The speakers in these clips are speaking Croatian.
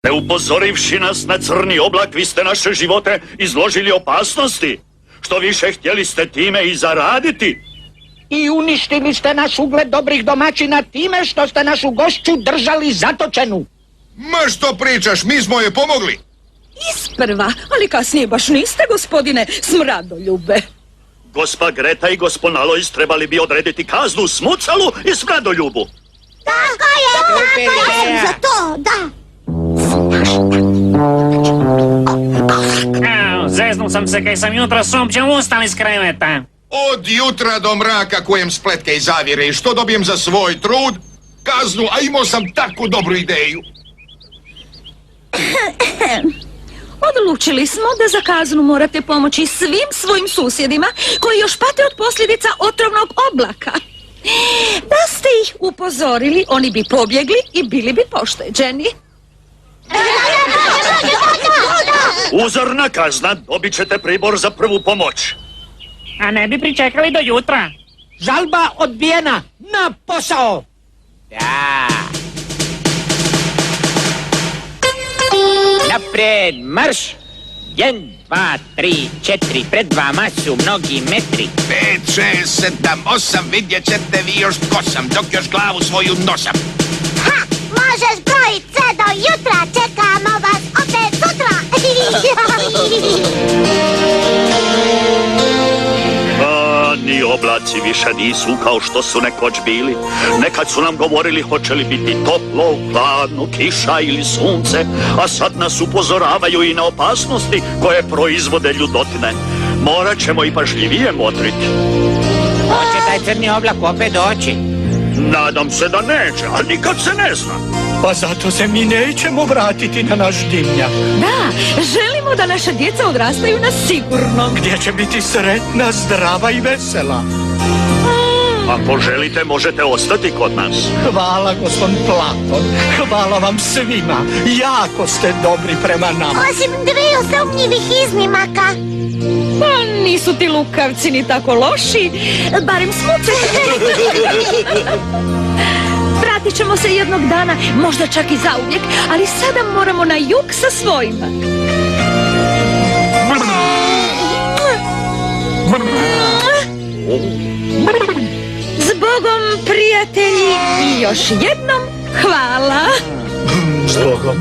Ne upozorivši nas na crni oblak, vi ste naše živote izložili opasnosti. Što više htjeli ste time i zaraditi. I uništili ste naš ugled dobrih domaćina time što ste našu gošću držali zatočenu. Ma što pričaš, mi smo je pomogli. Isprva, ali kasnije baš niste, gospodine Smradoljube. Gospa Greta i gospod Alojz trebali bi odrediti kaznu Smucalu i Smradoljubu. Tako je, za to, da. Zeznul sam se kaj sam jutro sumpćem ustal iz kreveta. Od jutra do mraka kujem spletke i zavire i što dobijem za svoj trud? Kaznu, a imao sam takvu dobru ideju. Odlučili smo da za kaznu morate pomoći svim svojim susjedima koji još pate od posljedica otrovnog oblaka. Da ste ih upozorili, oni bi pobjegli i bili bi pošteđeni. Uzorna kazna, dobit ćete pribor za prvu pomoć. A ne bi pričekali do jutra? Žalba odbijena, na posao! Da. Napred, marš! 1, 2, 3, 4, pred vama su mnogi metri. 5, 6, 7, 8, vidjet ćete vi još tko sam, dok još glavu svoju nosam. Ha, možeš brojit sve do jutra, čekamo vas opet sutra. Ni oblaci više nisu kao što su nekoć bili. Nekad su nam govorili hoće li biti toplo, hladno, kiša ili sunce, a sad nas upozoravaju i na opasnosti koje proizvode ljudotine. Morat ćemo i pažljivije motriti. Hoće taj crni oblak opet doći? Nadam se da neće, ali nikad se ne zna. Pa zato se mi nećemo vratiti na naš dimnjak. Da, želimo da naša djeca odrastaju na sigurno. Gdje će biti sretna, zdrava i vesela. Ako želite, možete ostati kod nas. Hvala, gospod Platon. Hvala vam svima. Jako ste dobri prema nama. Osim dviju sumnjivih iznimaka. Pa nisu ti lukavci ni tako loši, barem smuce. Vratit ćemo se jednog dana, možda čak i zauvijek, ali sada moramo na jug sa svojima. Zbogom, prijatelji, i još jednom hvala. Zbogom.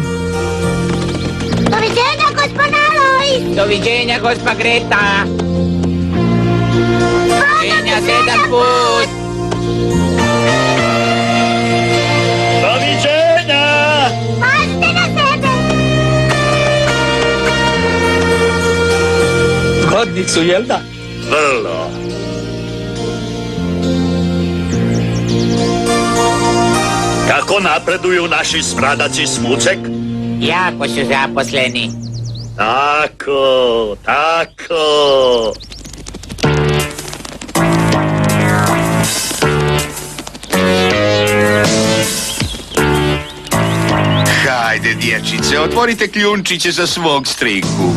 Doviđenja, gospod Alojz. Doviđenja, gospa Greta. Doviđenja, sretan put. Doviđenja! Pazite na sebe. Godnicu, jel da? Vrlo. Kako napreduju naši smradaci Smucek? Jako su zaposleni. Tako, tako. Hajde, dječice, otvorite kljunčiće za svog striku.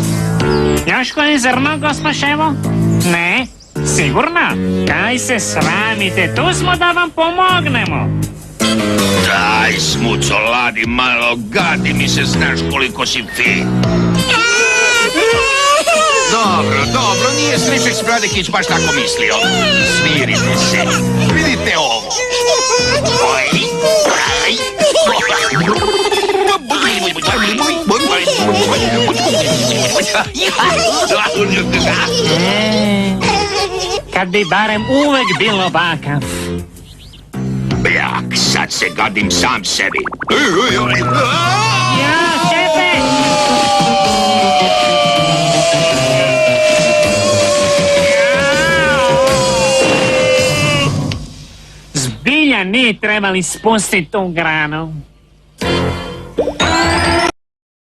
Još koje zrno, gospa Ševo? Ne? Sigurno? Kaj se sramite, tu smo da vam pomognemo. Daj, Smuco, ladi malo, gadi mi se, znaš koliko si fin. Dobro, nije striček Smradekić baš tako mislio. Smirite se, vidite ovo. Oj, aj. Kad bi barem uvek bilo bakav. Bljak, sad se gadim sam sebi. Ja, šefe! Zbilja nije trebali spustiti tu granu.